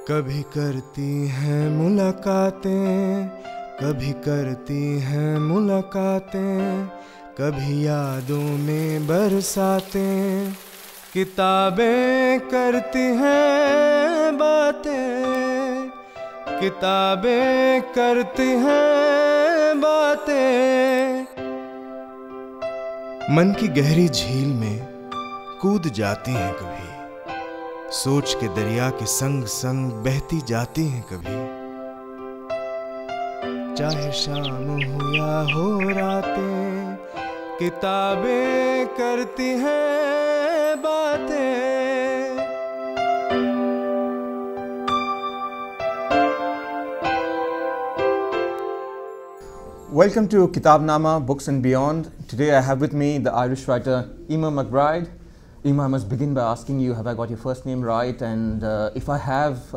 कभी करती हैं मुलाकातें, कभी करती हैं मुलाकातें, कभी यादों में बरसातें, किताबें करती हैं बातें, किताबें करती हैं बातें। मन की गहरी झील में कूद जाती हैं कभी, सोच के दरिया के संग संग बहती जाती हैं कभी। चाहे शाम हो या हो रातें, किताबें करती हैं बातें। Welcome to Kitaabnama, Books and Beyond. Today I have with me the Irish writer McBride. I must begin by asking you, have I got your first name right? And if I have,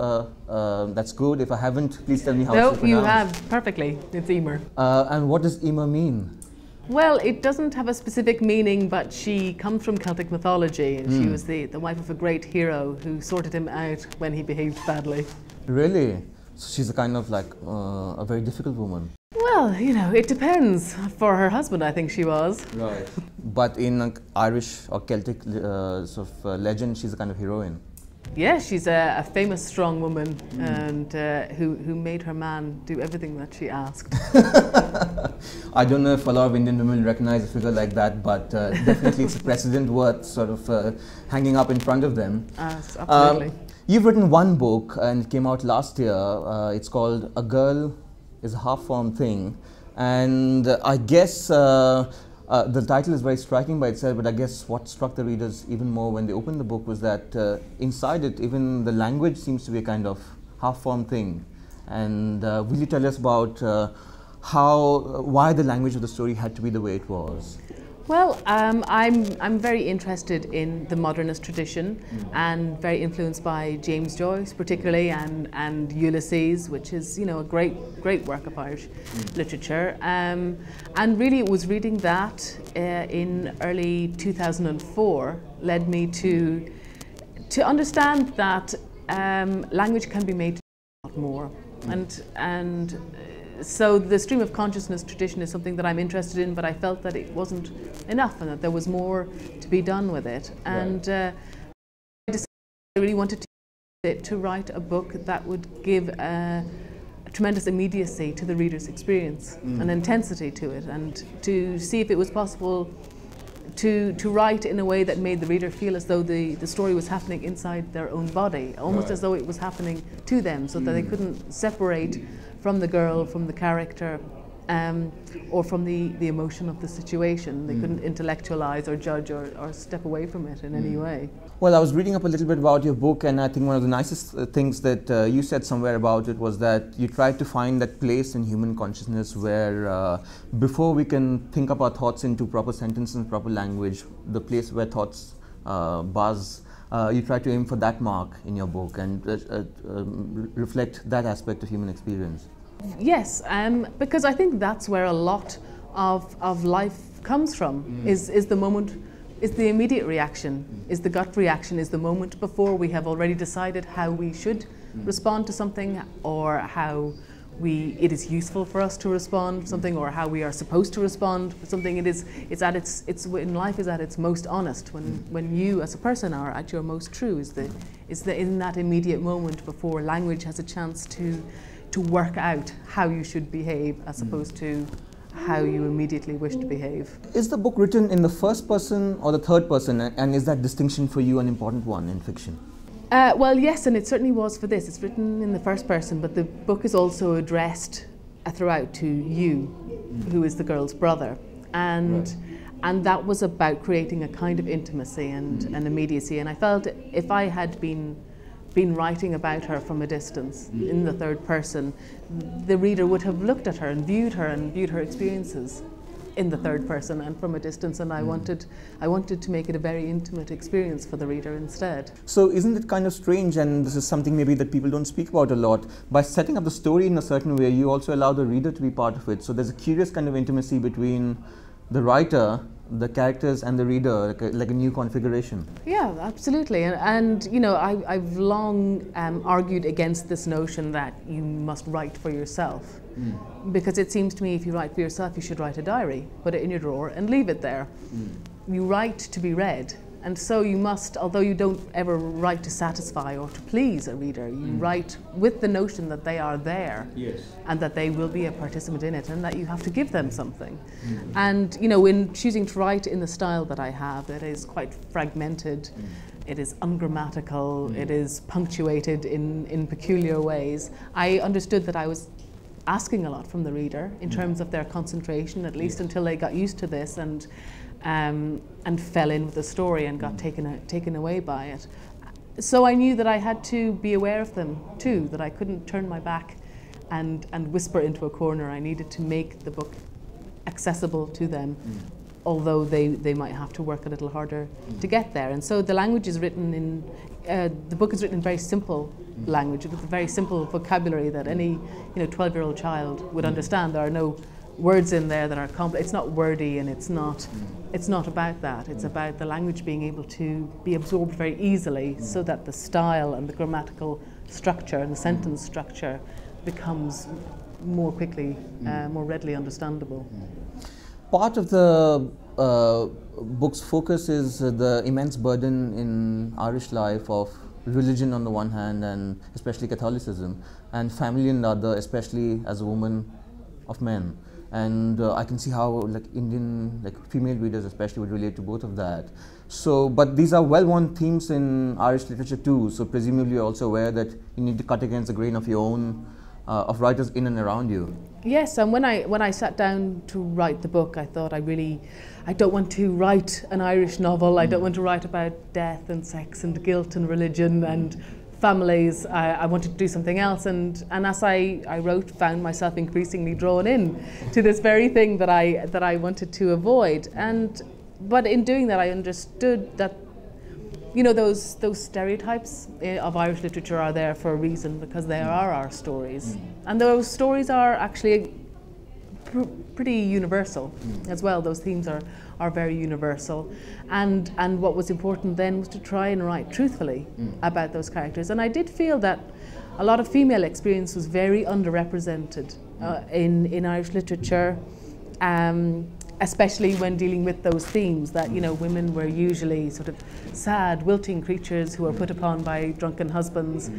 that's good. If I haven't, please tell me how it's pronounced. No, you have perfectly. It's Emer. And what does Emer mean? Well, it doesn't have a specific meaning, but she comes from Celtic mythology, and she was the wife of a great hero who sorted him out when he behaved badly. Really? So she's a kind of like a very difficult woman. Well, you know, it depends. For her husband, I think she was. Right. But in Irish or Celtic legend, she's a kind of heroine. Yeah, she's a famous, strong woman, and who made her man do everything that she asked. I don't know if a lot of Indian women recognize a figure like that, but definitely it's a precedent worth sort of hanging up in front of them. Absolutely. You've written one book, and it came out last year. It's called A Girl is a Half-Formed Thing, and I guess the title is very striking by itself, but I guess what struck the readers even more when they opened the book was that inside it, even the language seems to be a kind of half-formed thing. And will you tell us about why the language of the story had to be the way it was? Well, I'm very interested in the modernist tradition and very influenced by James Joyce particularly, and Ulysses, which is, you know, a great work of Irish literature. And really it was reading that in early 2004 led me to understand that language can be made a lot more. And so the stream of consciousness tradition is something that I'm interested in, but I felt that it wasn't enough and that there was more to be done with it. And I decided I really wanted to write a book that would give a tremendous immediacy to the reader's experience, an intensity to it, and to see if it was possible to write in a way that made the reader feel as though the story was happening inside their own body, almost as though it was happening to them, so that they couldn't separate from the girl, from the character, or from the emotion of the situation. They couldn't intellectualize or judge or step away from it in any way. Well, I was reading up a little bit about your book, and I think one of the nicest things that you said somewhere about it was that you tried to find that place in human consciousness where before we can think up our thoughts into proper sentences and proper language, the place where thoughts buzz, you try to aim for that mark in your book and reflect that aspect of human experience. Yes, because I think that's where a lot of life comes from, is the moment, is the immediate reaction, is the gut reaction, is the moment before we have already decided how we should respond to something, or how it is useful for us to respond to something, or how we are supposed to respond to something. It's when life is at its most honest, when you as a person are at your most true, is in that immediate moment before language has a chance to work out how you should behave, as opposed to how you immediately wish to behave. Is the book written in the first person or the third person, and is that distinction for you an important one in fiction? Well, yes, and it certainly was for this. It's written in the first person, but the book is also addressed throughout to you, who is the girl's brother. And that was about creating a kind of intimacy and immediacy. And I felt if I had been writing about her from a distance in the third person, the reader would have looked at her and viewed her experiences in the third person and from a distance, and I wanted to make it a very intimate experience for the reader instead. So isn't it kind of strange, and this is something maybe that people don't speak about a lot, by setting up the story in a certain way, you also allow the reader to be part of it. So there's a curious kind of intimacy between the writer the characters and the reader, like a new configuration. Yeah, absolutely. And you know, I've long argued against this notion that you must write for yourself. Because it seems to me if you write for yourself, you should write a diary, put it in your drawer and leave it there. You write to be read. And so you must, although you don't ever write to satisfy or to please a reader, you write with the notion that they are there, and that they will be a participant in it, and that you have to give them something. And you know, in choosing to write in the style that I have, it is quite fragmented, it is ungrammatical, it is punctuated in peculiar ways. I understood that I was asking a lot from the reader in terms of their concentration, at least until they got used to this and fell in with the story and got taken away by it. So I knew that I had to be aware of them too, that I couldn't turn my back and whisper into a corner. I needed to make the book accessible to them, although they might have to work a little harder to get there. And so the language is written in, the book is written in very simple language, with a very simple vocabulary that any 12-year-old child would understand. There are no words in there that are complex. It's not wordy, and it's not about that. It's about the language being able to be absorbed very easily, so that the style and the grammatical structure and the sentence structure becomes more quickly, more readily understandable. Part of the book's focus is the immense burden in Irish life of religion on the one hand, and especially Catholicism, and family on the other, especially as a woman of men. And I can see how Indian female readers especially would relate to both of that. So, but these are well-worn themes in Irish literature too, so presumably you're also aware that you need to cut against the grain of your own, of writers in and around you. Yes, and when I sat down to write the book, I thought I don't want to write an Irish novel. I don't want to write about death and sex and guilt and religion and families. I wanted to do something else, and as I wrote, found myself increasingly drawn in to this very thing that I wanted to avoid. But in doing that, I understood that those stereotypes of Irish literature are there for a reason, because they are our stories, and those stories are actually pretty universal as well. Those themes are very universal, and what was important then was to try and write truthfully about those characters. And I did feel that a lot of female experience was very underrepresented in Irish literature, especially when dealing with those themes that women were usually sort of sad, wilting creatures who were put upon by drunken husbands,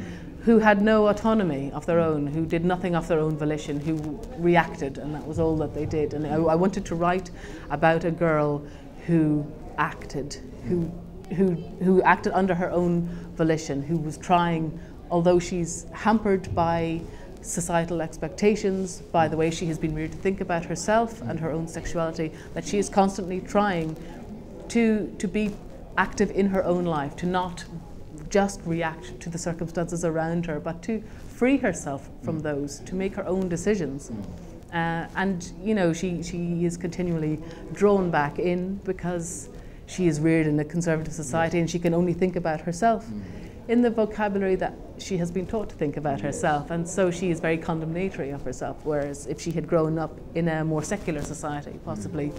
who had no autonomy of their own, who did nothing of their own volition, who reacted, and that was all that they did. And I wanted to write about a girl who acted, who acted under her own volition, who was trying, although she's hampered by societal expectations, by the way she has been reared to think about herself and her own sexuality, that she is constantly trying to be active in her own life, to not just react to the circumstances around her, but to free herself from those, to make her own decisions. And she is continually drawn back in because she is reared in a conservative society, and she can only think about herself in the vocabulary that she has been taught to think about herself, and so she is very condemnatory of herself, whereas if she had grown up in a more secular society, possibly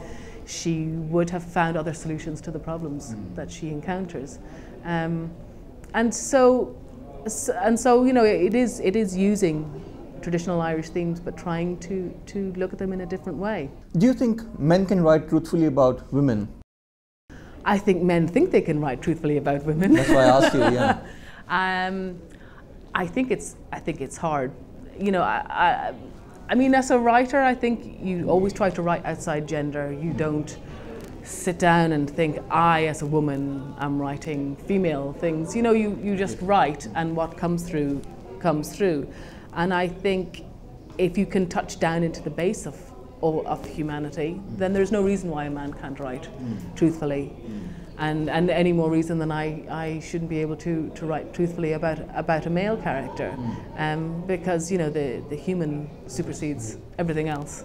she would have found other solutions to the problems that she encounters. And so it is using traditional Irish themes, but trying to look at them in a different way. Do you think men can write truthfully about women? I think men think they can write truthfully about women. That's why I asked you. Yeah. I think it's hard. I mean, as a writer, I think you always try to write outside gender. You don't sit down and think, I, as a woman, am writing female things. You just write, and what comes through, comes through. And I think if you can touch down into the base of humanity, then there's no reason why a man can't write truthfully. And any more reason than I shouldn't be able to write truthfully about a male character, because the human supersedes everything else.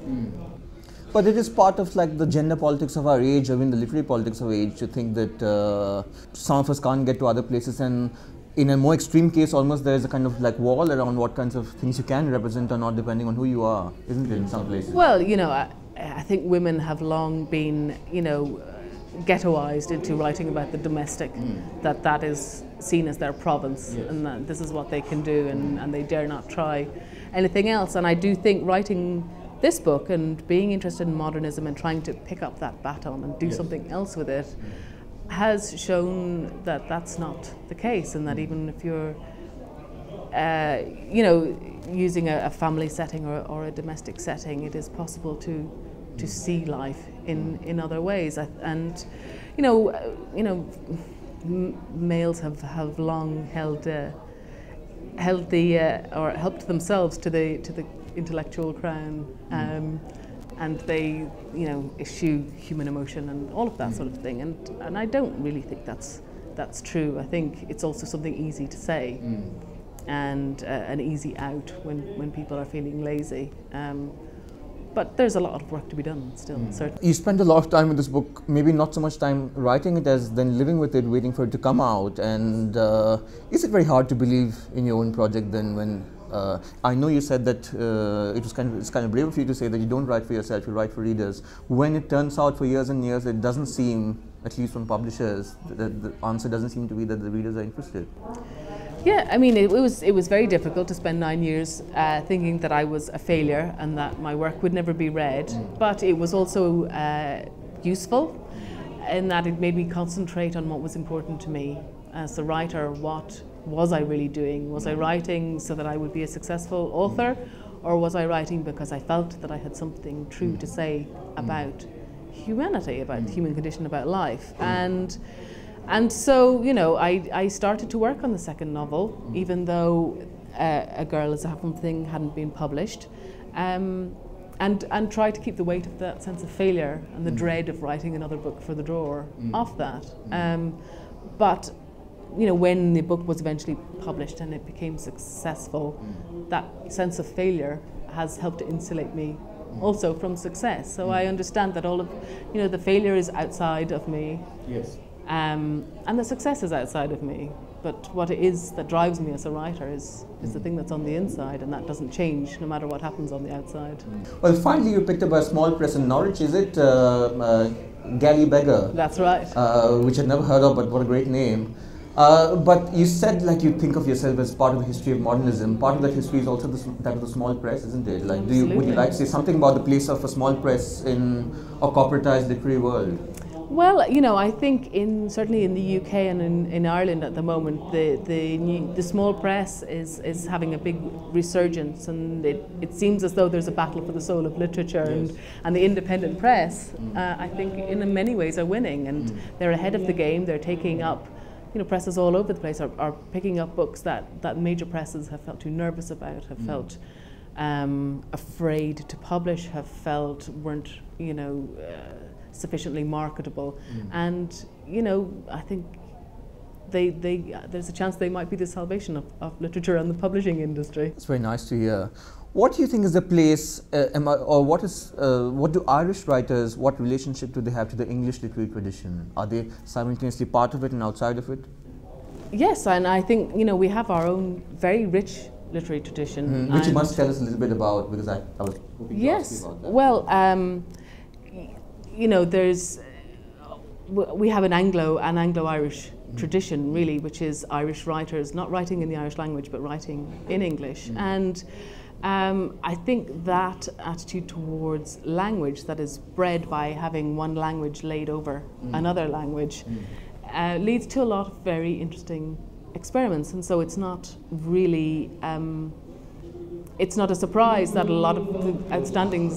But it is part of the gender politics of our age, I mean the literary politics of our age, to think that some of us can't get to other places, and in a more extreme case almost there is a kind of wall around what kinds of things you can represent or not, depending on who you are, isn't it, in some places? Well, I think women have long been, ghettoized into writing about the domestic, that is seen as their province, and that this is what they can do, and they dare not try anything else. And I do think writing this book and being interested in modernism and trying to pick up that baton and do something else with it has shown that that's not the case, and that even if you're using a family setting or a domestic setting, it is possible to see life in other ways. And males have long held or helped themselves to the intellectual crown, and they eschew human emotion and all of that sort of thing. And I don't really think that's true. I think it's also something easy to say. And an easy out when people are feeling lazy. But there's a lot of work to be done still, certainly. You spend a lot of time with this book, maybe not so much time writing it as then living with it, waiting for it to come out. And is it very hard to believe in your own project then when, I know you said that it's kind of brave of you to say that you don't write for yourself, you write for readers. When it turns out for years and years, it doesn't seem, at least from publishers, that the answer doesn't seem to be that the readers are interested. Yeah, I mean, it was very difficult to spend 9 years thinking that I was a failure and that my work would never be read. But it was also useful in that it made me concentrate on what was important to me as a writer. What was I really doing? Was I writing so that I would be a successful author, or was I writing because I felt that I had something true to say about humanity, about the human condition, about life? And so, I started to work on the second novel, even though A Girl is a Half Formed Thing hadn't been published, and tried to keep the weight of that sense of failure and the dread of writing another book for the drawer off that. But, when the book was eventually published and it became successful, that sense of failure has helped to insulate me also from success. So I understand that all of, the failure is outside of me. Yes. And the success is outside of me, but what it is that drives me as a writer is the thing that's on the inside, and that doesn't change no matter what happens on the outside. Well, finally you picked up a small press in Norwich, is it? Galley Beggar. That's right. Which I'd never heard of, but what a great name. But you said you think of yourself as part of the history of modernism. Part of that history is also that of the small press, isn't it? Would you like to say something about the place of a small press in a corporatized literary world? Well, I think certainly in the UK and in Ireland at the moment, the small press is having a big resurgence, and it seems as though there's a battle for the soul of literature, and the independent press, I think in many ways are winning, and they're ahead of the game. They're taking up, presses all over the place are picking up books that major presses have felt too nervous about, have felt afraid to publish, have felt weren't, sufficiently marketable, and I think there's a chance they might be the salvation of literature and the publishing industry. It's very nice to hear. What do you think is the place, what do Irish writers, what relationship do they have to the English literary tradition? Are they simultaneously part of it and outside of it? Yes, and I think we have our own very rich literary tradition, which you must tell us a little bit about, because I was hoping to ask you about that. Well. We have an Anglo-Irish tradition, really, which is Irish writers not writing in the Irish language but writing in English. And I think that attitude towards language that is bred by having one language laid over another language leads to a lot of very interesting experiments. And so it's not really, it's not a surprise that a lot of the outstanding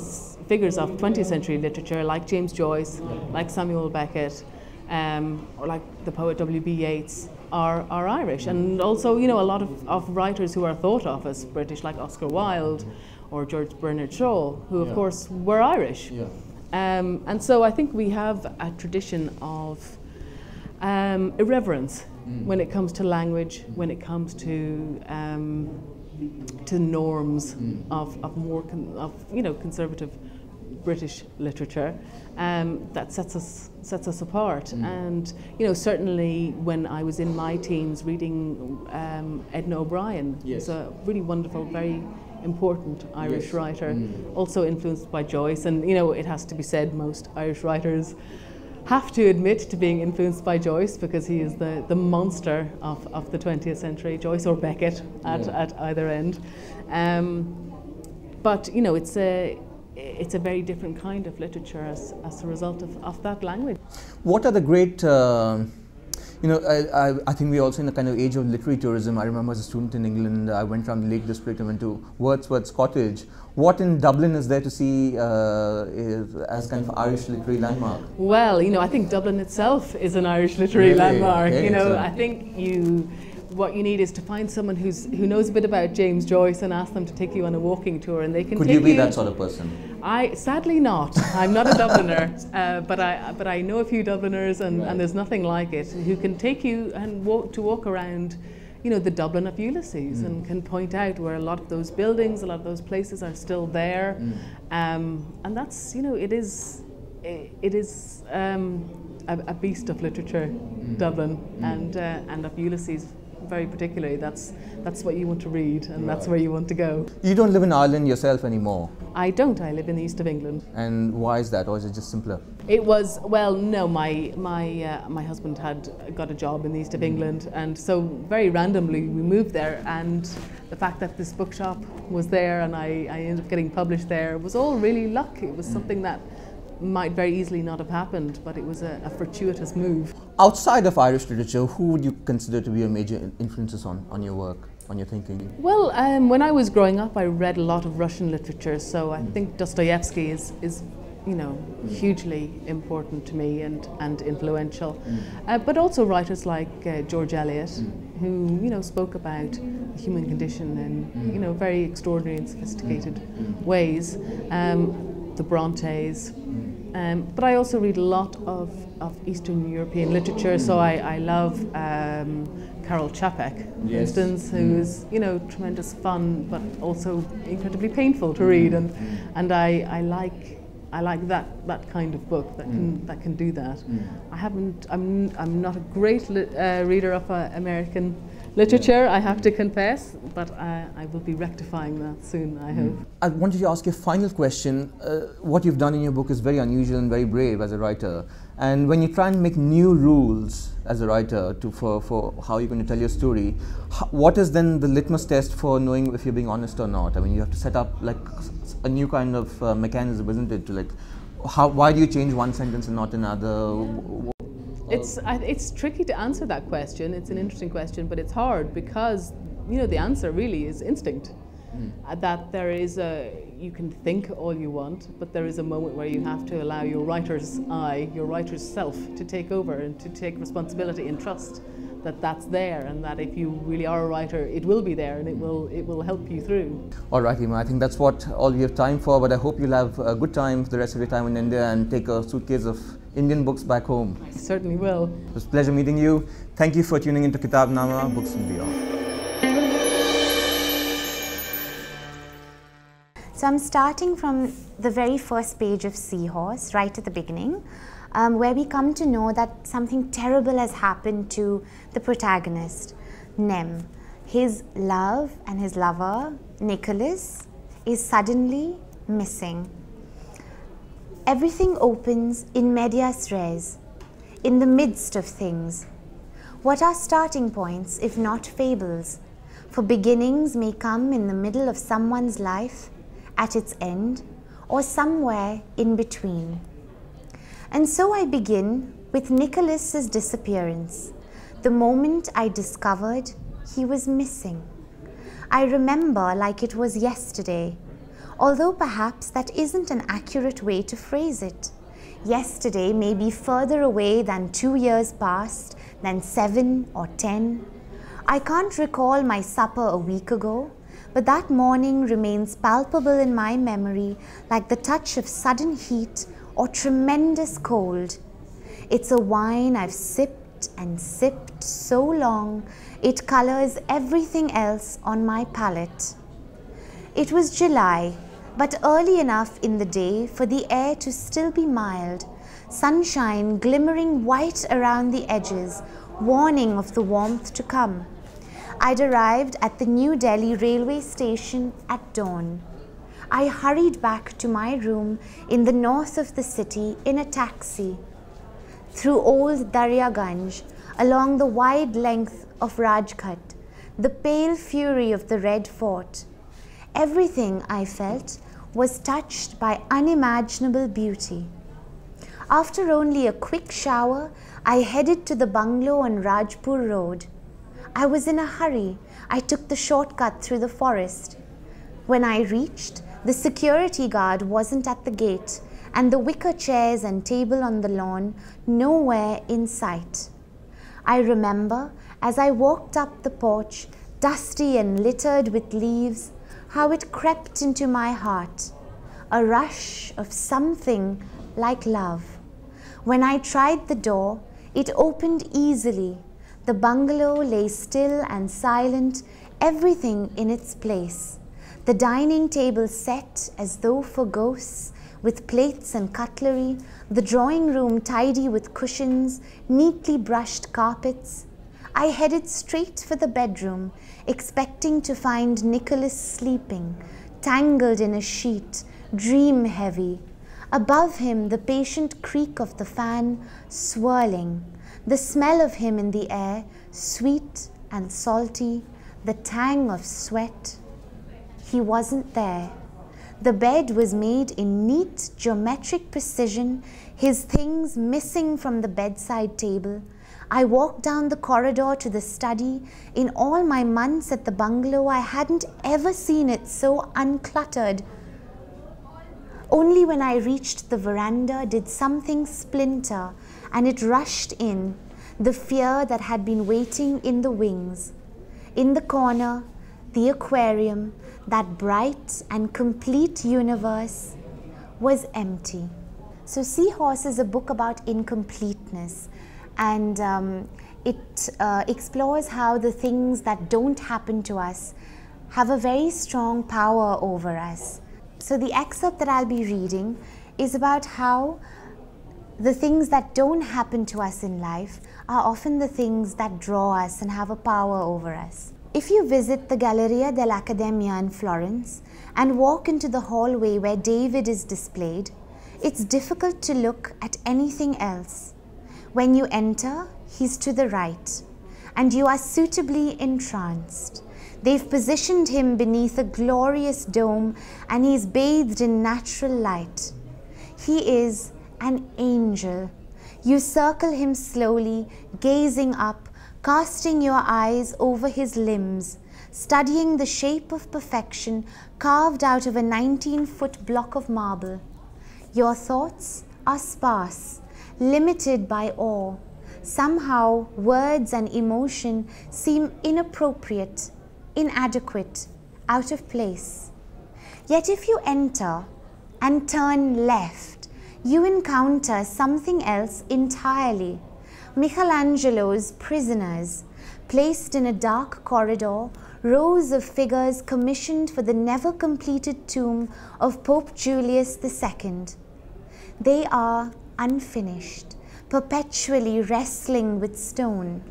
figures of 20th century literature, like James Joyce, like Samuel Beckett, or like the poet W.B. Yeats, are Irish. And also, a lot of writers who are thought of as British, like Oscar Wilde or George Bernard Shaw, who of course were Irish. And so I think we have a tradition of irreverence when it comes to language, when it comes to norms of more conservative British literature, that sets us apart. And certainly when I was in my teens reading Edna O'Brien, who's a really wonderful, very important Irish writer, also influenced by Joyce. And it has to be said, most Irish writers have to admit to being influenced by Joyce, because he is the monster of the 20th century, Joyce or Beckett at either end. But you know, it's a very different kind of literature as a result of that language. What are the great, you know, I think we're also in a kind of age of literary tourism. I remember as a student in England, I went around the Lake District and went to Wordsworth's cottage. What in Dublin is there to see as kind of Irish literary landmark? Well, you know, I think Dublin itself is an Irish literary landmark. Okay, you know, I think what you need is to find someone who knows a bit about James Joyce and ask them to take you on a walking tour, and they can. Could you be that sort of person? Sadly not. I'm not a Dubliner, but I know a few Dubliners, and there's nothing like it, who can take you and walk around, you know, the Dublin of Ulysses, and can point out where a lot of those buildings, a lot of those places are still there, and that's, you know, it is a beast of literature, Dublin, and of Ulysses. Very particularly, that's what you want to read, and that's where you want to go. You don't live in Ireland yourself anymore? I don't. I live in the east of England. And why is that, or is it just simpler? It was, well, no, my husband had got a job in the east of England, and so very randomly we moved there, and the fact that this bookshop was there and I ended up getting published there was all really luck. It was something that might very easily not have happened, but it was a fortuitous move. Outside of Irish literature, who would you consider to be your major influences on your work, on your thinking? Well, when I was growing up, I read a lot of Russian literature, so I think Dostoevsky is you know, hugely important to me and influential. But also writers like George Eliot, who, you know, spoke about the human condition in, you know, very extraordinary and sophisticated ways. The Brontes. But I also read a lot of Eastern European literature, so I love Karel Čapek, for instance, who is, you know, tremendous fun, but also incredibly painful to read, and I like that kind of book that can do that. I'm not a great reader of American literature, I have to confess, but I will be rectifying that soon, I hope. I wanted to ask you a final question. What you've done in your book is very unusual and very brave as a writer. And when you try and make new rules as a writer for how you're going to tell your story, what is then the litmus test for knowing if you're being honest or not? I mean, you have to set up like a new kind of mechanism, isn't it? To like, why do you change one sentence and not another? It's tricky to answer that question. It's an interesting question, but it's hard because, you know, the answer really is instinct. That there is you can think all you want, but there is a moment where you have to allow your writer's eye, your writer's self, to take over and to take responsibility and trust that that's there, and that if you really are a writer, it will be there and it will help you through. All right, Emma, I think that's what all we have time for, but I hope you'll have a good time for the rest of your time in India and take a suitcase of Indian books back home. I certainly will. It was a pleasure meeting you. Thank you for tuning into Kitaabnama, Books and Beyond. So I'm starting from the very first page of Seahorse, right at the beginning, where we come to know that something terrible has happened to the protagonist, Nem. His love and his lover, Nicholas, is suddenly missing. Everything opens in medias res, in the midst of things. What are starting points if not fables? For beginnings may come in the middle of someone's life, at its end, or somewhere in between. And so I begin with Nicholas's disappearance, the moment I discovered he was missing. I remember like it was yesterday, although perhaps that isn't an accurate way to phrase it. Yesterday may be further away than 2 years past, than 7 or 10. I can't recall my supper a week ago, but that morning remains palpable in my memory like the touch of sudden heat or tremendous cold. It's a wine I've sipped and sipped so long, it colors everything else on my palate. It was July, but early enough in the day for the air to still be mild, sunshine glimmering white around the edges, warning of the warmth to come. I'd arrived at the New Delhi railway station at dawn. I hurried back to my room in the north of the city in a taxi. through old Daryaganj, along the wide length of Rajghat, the pale fury of the Red Fort. Everything, I felt, was touched by unimaginable beauty. After only a quick shower, I headed to the bungalow on Rajpur Road. I was in a hurry. I took the shortcut through the forest. When I reached, the security guard wasn't at the gate, and the wicker chairs and table on the lawn nowhere in sight. I remember, as I walked up the porch, dusty and littered with leaves, how it crept into my heart, a rush of something like love. When I tried the door, it opened easily. The bungalow lay still and silent, everything in its place. The dining table set as though for ghosts, with plates and cutlery, the drawing room tidy with cushions, neatly brushed carpets. I headed straight for the bedroom, expecting to find Nicholas sleeping, tangled in a sheet, dream-heavy. Above him, the patient creak of the fan swirling, the smell of him in the air, sweet and salty, the tang of sweat. He wasn't there. The bed was made in neat geometric precision, his things missing from the bedside table. I walked down the corridor to the study. In all my months at the bungalow, I hadn't ever seen it so uncluttered. Only when I reached the veranda did something splinter, and it rushed in, the fear that had been waiting in the wings. In the corner, the aquarium, that bright and complete universe, was empty. So Seahorse is a book about incompleteness, and it explores how the things that don't happen to us have a very strong power over us. So the excerpt that I'll be reading is about how the things that don't happen to us in life are often the things that draw us and have a power over us. If you visit the Galleria dell'Accademia in Florence and walk into the hallway where David is displayed, it's difficult to look at anything else. When you enter, he's to the right, and you are suitably entranced. They've positioned him beneath a glorious dome, and he's bathed in natural light. He is an angel. You circle him slowly, gazing up, casting your eyes over his limbs, studying the shape of perfection carved out of a 19-foot block of marble. Your thoughts are sparse, limited by awe. Somehow, words and emotion seem inappropriate, inadequate, out of place. Yet if you enter and turn left, you encounter something else entirely. Michelangelo's Prisoners, placed in a dark corridor, rows of figures commissioned for the never-completed tomb of Pope Julius II. They are unfinished, perpetually wrestling with stone.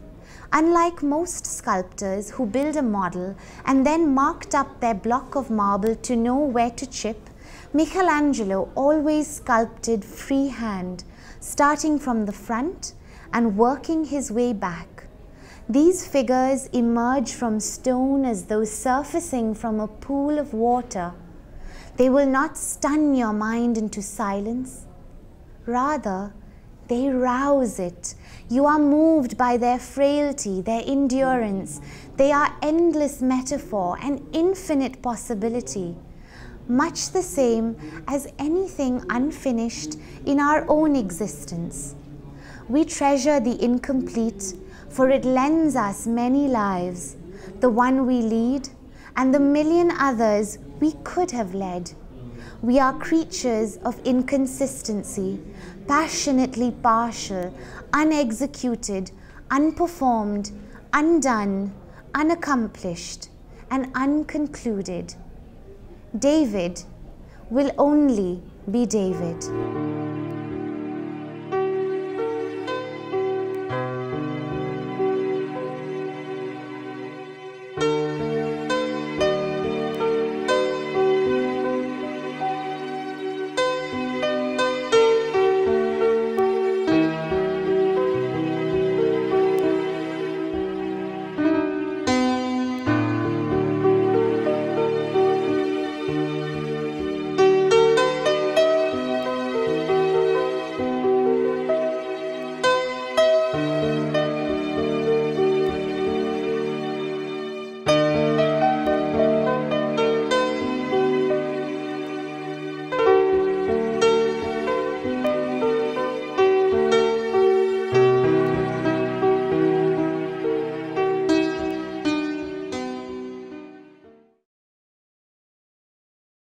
Unlike most sculptors who build a model and then marked up their block of marble to know where to chip, Michelangelo always sculpted freehand, starting from the front and working his way back. These figures emerge from stone as though surfacing from a pool of water. They will not stun your mind into silence. Rather, they rouse it. You are moved by their frailty, their endurance. They are endless metaphor and infinite possibility, much the same as anything unfinished in our own existence. We treasure the incomplete, for it lends us many lives, the one we lead and the million others we could have led. We are creatures of inconsistency, passionately partial, unexecuted, unperformed, undone, unaccomplished, and unconcluded. David will only be David.